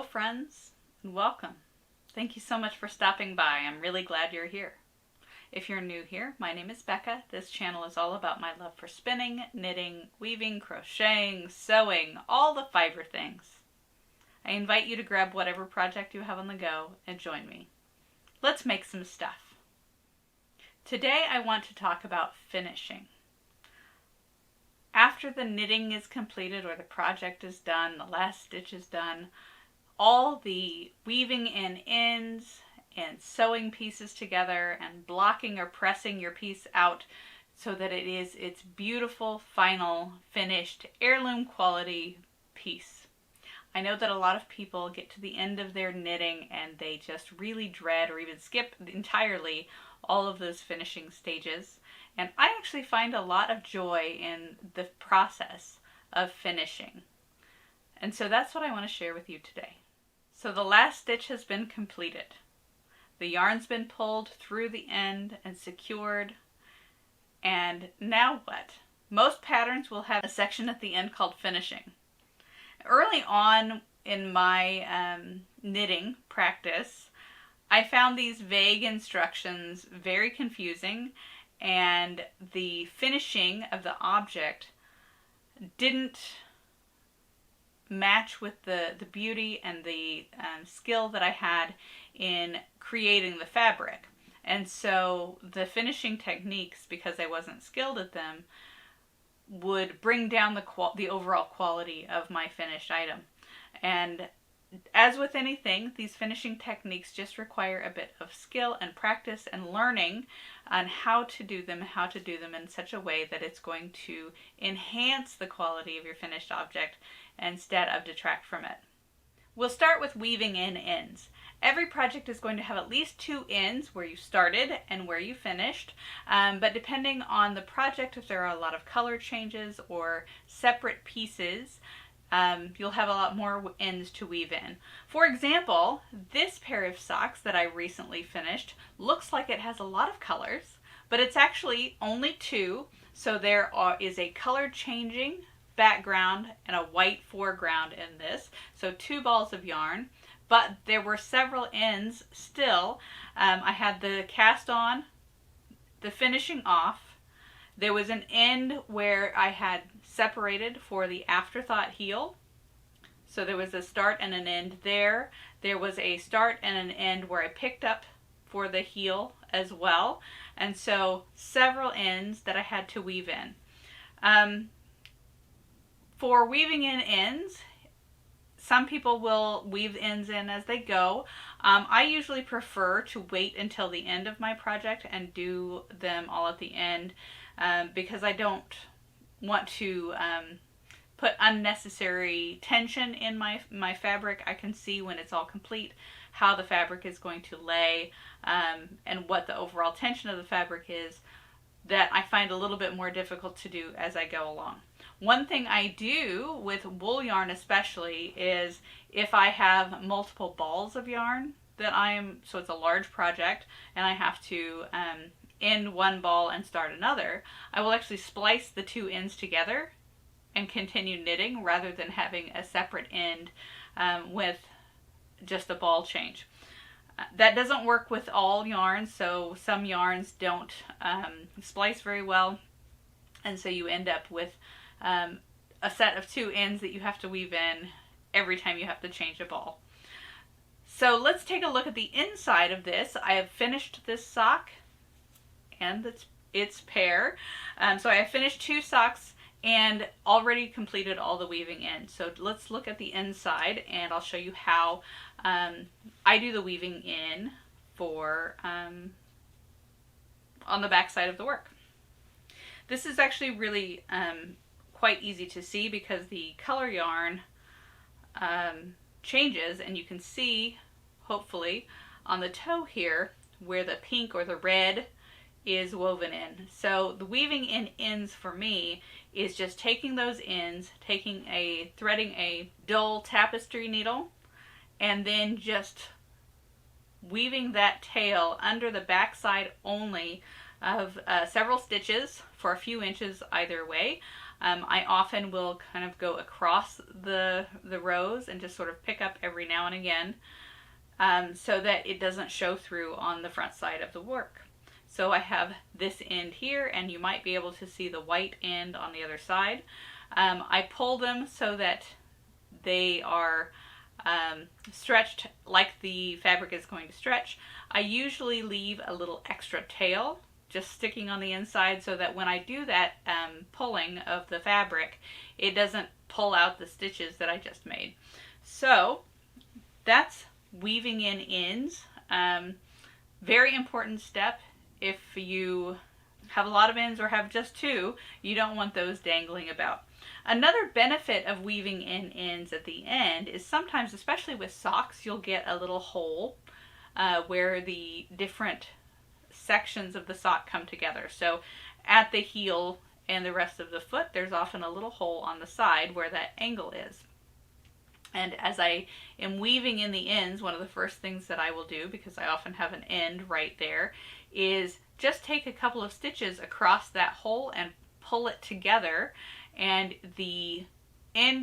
Hello friends, and welcome. Thank you so much for stopping by. I'm really glad you're here. If you're new here, my name is Becca. This channel is all about my love for spinning, knitting, weaving, crocheting, sewing, all the fiber things. I invite you to grab whatever project you have on the go and join me. Let's make some stuff. Today I want to talk about finishing. After the knitting is completed or the project is done, the last stitch is done, all the weaving in ends and sewing pieces together and blocking or pressing your piece out so that it is its beautiful, final, finished, heirloom quality piece. I know that a lot of people get to the end of their knitting and they just really dread or even skip entirely all of those finishing stages. And I actually find a lot of joy in the process of finishing. And so that's what I want to share with you today. So the last stitch has been completed. The yarn's been pulled through the end and secured. And now what? Most patterns will have a section at the end called finishing. Early on in my knitting practice, I found these vague instructions very confusing, and the finishing of the object didn't match with the beauty and the skill that I had in creating the fabric. And so the finishing techniques, because I wasn't skilled at them, would bring down the overall quality of my finished item. And as with anything, these finishing techniques just require a bit of skill and practice and learning on how to do them in such a way that it's going to enhance the quality of your finished object instead of detract from it. We'll start with weaving in ends. Every project is going to have at least two ends, where you started and where you finished, but depending on the project, if there are a lot of color changes or separate pieces, you'll have a lot more ends to weave in. For example, this pair of socks that I recently finished looks like it has a lot of colors, but it's actually only two, so there is a color changing background and a white foreground in this, so two balls of yarn, but there were several ends still. I had the cast on, the finishing off. There was an end where I had separated for the afterthought heel. So there was a start and an end there. There was a start and an end where I picked up for the heel as well. And so several ends that I had to weave in. For weaving in ends, some people will weave ends in as they go. I usually prefer to wait until the end of my project and do them all at the end because I don't want to put unnecessary tension in my fabric. I can see when it's all complete how the fabric is going to lay and what the overall tension of the fabric is, that I find a little bit more difficult to do as I go along. One thing I do with wool yarn especially is if I have multiple balls of yarn so it's a large project and I have to end one ball and start another, I will actually splice the two ends together and continue knitting rather than having a separate end with just a ball change. That doesn't work with all yarns, so some yarns don't splice very well, and so you end up with a set of two ends that you have to weave in every time you have to change a ball. So let's take a look at the inside of this. I have finished this sock and its pair. So I have finished two socks and already completed all the weaving in. So let's look at the inside and I'll show you how I do the weaving in for on the back side of the work. This is actually really quite easy to see because the color yarn changes, and you can see hopefully on the toe here where the pink or the red is woven in. So the weaving in ends for me is just taking those ends, threading a dull tapestry needle, and then just weaving that tail under the back side only of several stitches for a few inches either way. I often will kind of go across the rows and just sort of pick up every now and again so that it doesn't show through on the front side of the work. So I have this end here, and you might be able to see the white end on the other side. I pull them so that they are stretched like the fabric is going to stretch. I usually leave a little extra tail just sticking on the inside so that when I do that pulling of the fabric, it doesn't pull out the stitches that I just made. So that's weaving in ends. Very important step. If you have a lot of ends or have just two, you don't want those dangling about. Another benefit of weaving in ends at the end is sometimes, especially with socks, you'll get a little hole where the different sections of the sock come together. So at the heel and the rest of the foot, there's often a little hole on the side where that angle is. And as I am weaving in the ends, one of the first things that I will do, because I often have an end right there, is just take a couple of stitches across that hole and pull it together, and the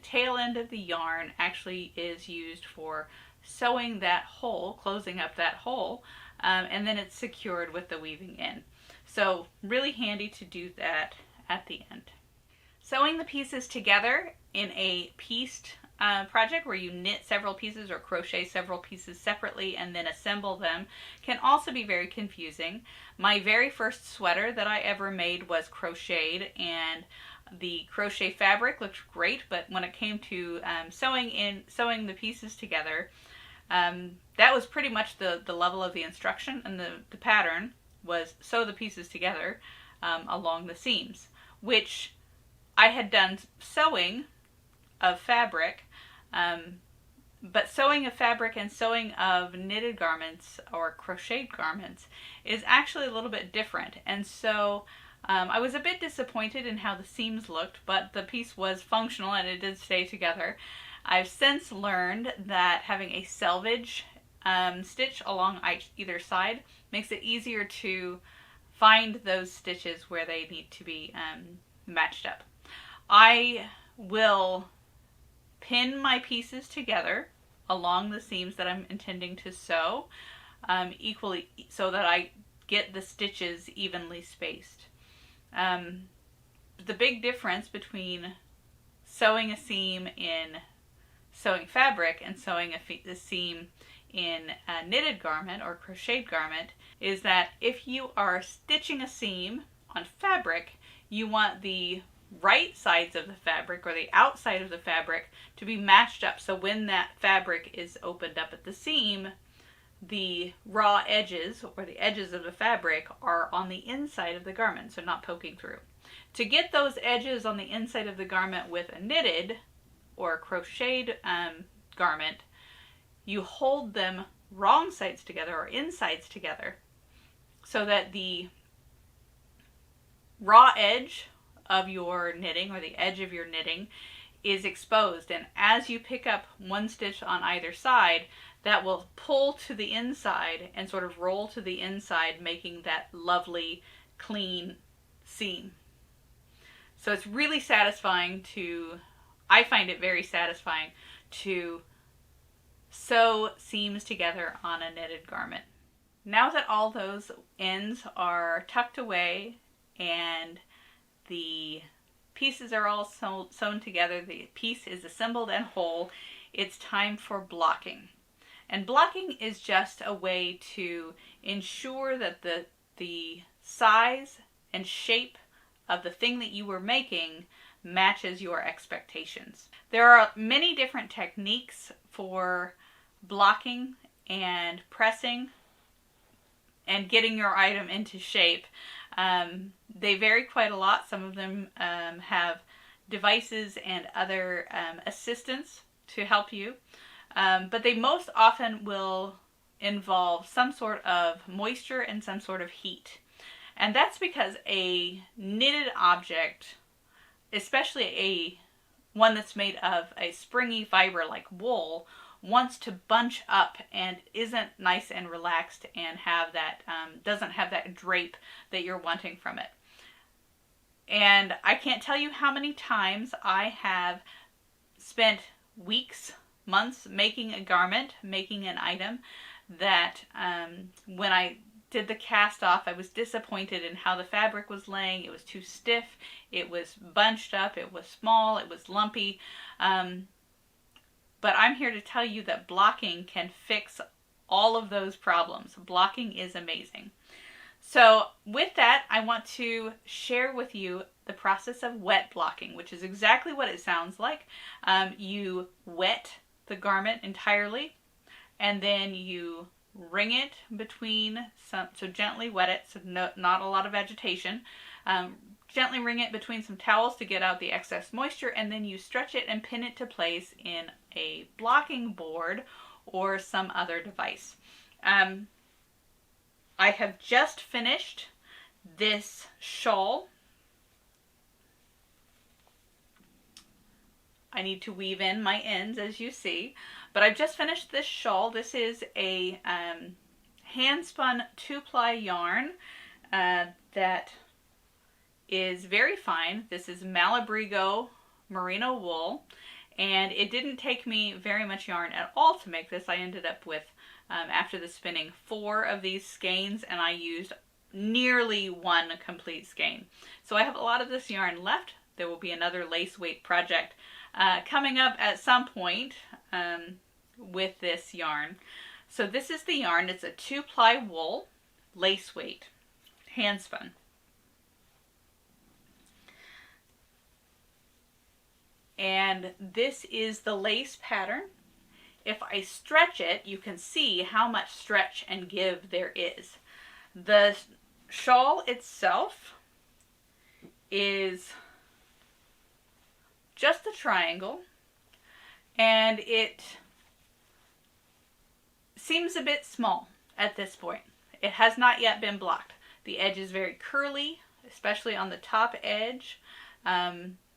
tail end of the yarn actually is used for sewing that hole, closing up that hole, and then it's secured with the weaving in. So really handy to do that at the end. Sewing the pieces together in a pieced project where you knit several pieces or crochet several pieces separately and then assemble them can also be very confusing. My very first sweater that I ever made was crocheted, and the crochet fabric looked great, but when it came to sewing the pieces together, that was pretty much the level of the instruction, and the pattern was sew the pieces together along the seams, which I had done sewing of fabric, but sewing of fabric and sewing of knitted garments or crocheted garments is actually a little bit different. And so I was a bit disappointed in how the seams looked, but the piece was functional and it did stay together. I've since learned that having a selvage stitch along either side makes it easier to find those stitches where they need to be matched up. I will pin my pieces together along the seams that I'm intending to sew equally so that I get the stitches evenly spaced. The big difference between sewing a seam in sewing fabric and sewing a seam in a knitted garment or crocheted garment is that if you are stitching a seam on fabric, you want the right sides of the fabric or the outside of the fabric to be matched up, so when that fabric is opened up at the seam, the raw edges or the edges of the fabric are on the inside of the garment, so not poking through. To get those edges on the inside of the garment with a knitted or crocheted garment, you hold them wrong sides together or insides together so that the raw edge of your knitting or the edge of your knitting is exposed, and as you pick up one stitch on either side, that will pull to the inside and sort of roll to the inside, making that lovely clean seam. So it's really satisfying I find it very satisfying to sew seams together on a knitted garment. Now that all those ends are tucked away and the pieces are all sewn together, the piece is assembled and whole, it's time for blocking. And blocking is just a way to ensure that the size and shape of the thing that you were making matches your expectations. There are many different techniques for blocking and pressing and getting your item into shape. They vary quite a lot. Some of them have devices and other assistance to help you, but they most often will involve some sort of moisture and some sort of heat. And that's because a knitted object, especially one that's made of a springy fiber like wool, wants to bunch up and isn't nice and relaxed and have that, doesn't have that drape that you're wanting from it. And I can't tell you how many times I have spent weeks, months making a garment, making an item that when I did the cast off, I was disappointed in how the fabric was laying. It was too stiff, it was bunched up, it was small, it was lumpy. But I'm here to tell you that blocking can fix all of those problems. Blocking is amazing. So with that, I want to share with you the process of wet blocking, which is exactly what it sounds like. You wet the garment entirely, and then you wring it between so gently wet it, so not a lot of agitation. Gently wring it between some towels to get out the excess moisture, and then you stretch it and pin it to place in a blocking board or some other device. I have just finished this shawl. I need to weave in my ends, as you see, but I've just finished this shawl. This is a hand-spun 2-ply yarn that is very fine. This is Malabrigo merino wool, and it didn't take me very much yarn at all to make this. I ended up with, after the spinning, 4 of these skeins, and I used nearly 1 complete skein. So I have a lot of this yarn left. There will be another lace weight project coming up at some point with this yarn. So this is the yarn. It's a 2-ply wool, lace weight, hand spun. And this is the lace pattern. If I stretch it, you can see how much stretch and give there is. The shawl itself is just a triangle, and it seems a bit small at this point. It has not yet been blocked. The edge is very curly, especially on the top edge.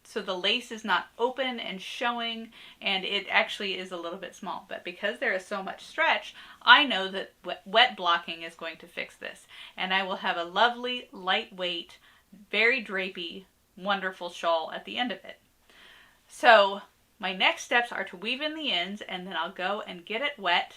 So the lace is not open and showing, and it actually is a little bit small. But because there is so much stretch, I know that wet blocking is going to fix this. And I will have a lovely, lightweight, very drapey, wonderful shawl at the end of it. So my next steps are to weave in the ends, and then I'll go and get it wet,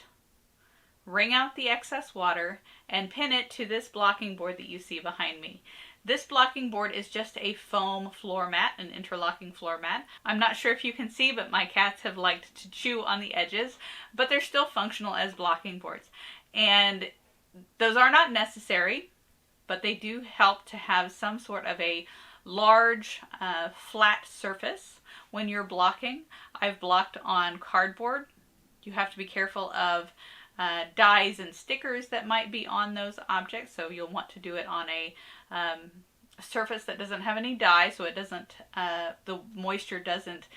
wring out the excess water, and pin it to this blocking board that you see behind me. This blocking board is just a foam floor mat, an interlocking floor mat. I'm not sure if you can see, but my cats have liked to chew on the edges, but they're still functional as blocking boards. And those are not necessary, but they do help to have some sort of a large, flat surface when you're blocking. I've blocked on cardboard. You have to be careful of dies and stickers that might be on those objects, so you'll want to do it on a surface that doesn't have any dye, so it doesn't, the moisture doesn't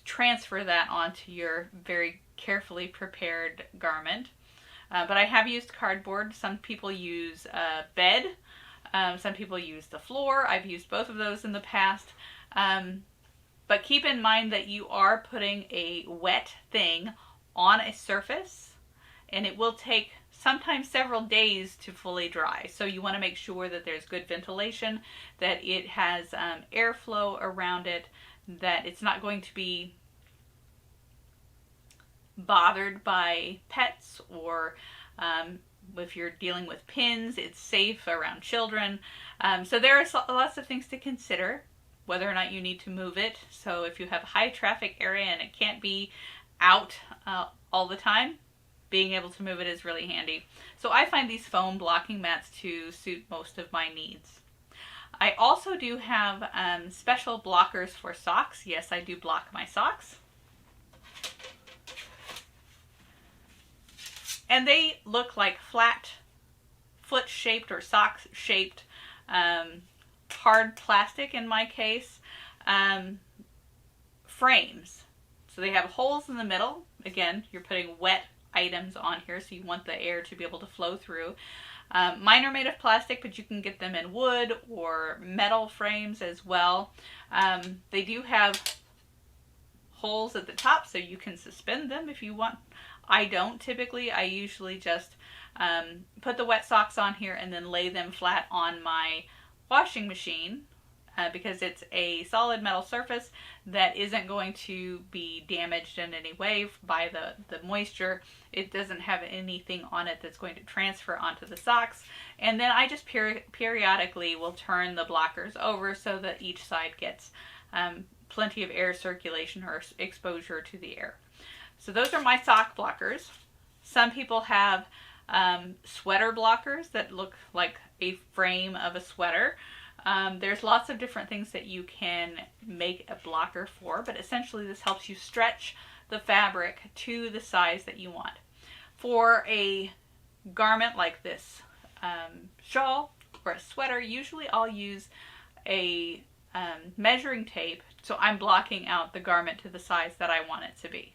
transfer that onto your very carefully prepared garment. But I have used cardboard. Some people use bed. Some people use the floor. I've used both of those in the past. But keep in mind that you are putting a wet thing on a surface, and it will take sometimes several days to fully dry. So you want to make sure that there's good ventilation, that it has airflow around it, that it's not going to be bothered by pets, or if you're dealing with pins, it's safe around children. So there are lots of things to consider, whether or not you need to move it. So if you have a high traffic area and it can't be out all the time, being able to move it is really handy. So I find these foam blocking mats to suit most of my needs. I also do have special blockers for socks. Yes, I do block my socks. And they look like flat foot-shaped or sock-shaped hard plastic, in my case, frames. So they have holes in the middle. Again, you're putting wet items on here, so you want the air to be able to flow through. Mine are made of plastic, but you can get them in wood or metal frames as well. They do have holes at the top so you can suspend them if you want. I don't typically. I usually just put the wet socks on here and then lay them flat on my washing machine because it's a solid metal surface that isn't going to be damaged in any way by the moisture. It doesn't have anything on it that's going to transfer onto the socks. And then I just periodically will turn the blockers over so that each side gets plenty of air circulation or exposure to the air. So those are my sock blockers. Some people have sweater blockers that look like a frame of a sweater. There's lots of different things that you can make a blocker for, but essentially this helps you stretch the fabric to the size that you want. For a garment like this shawl or a sweater, usually I'll use a measuring tape, so I'm blocking out the garment to the size that I want it to be.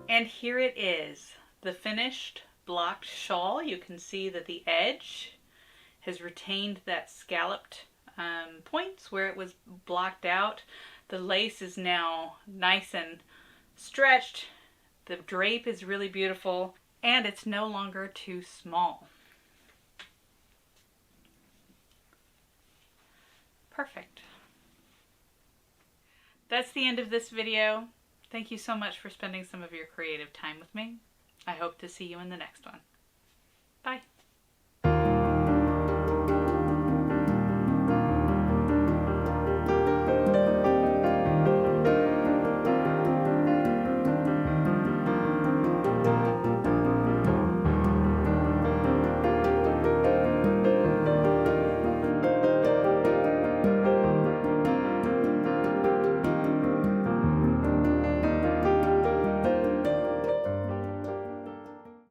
And here it is, the finished blocked shawl. You can see that the edge has retained that scalloped points where it was blocked out. The lace is now nice and stretched. The drape is really beautiful, and it's no longer too small. Perfect. That's the end of this video. Thank you so much for spending some of your creative time with me. I hope to see you in the next one. Bye.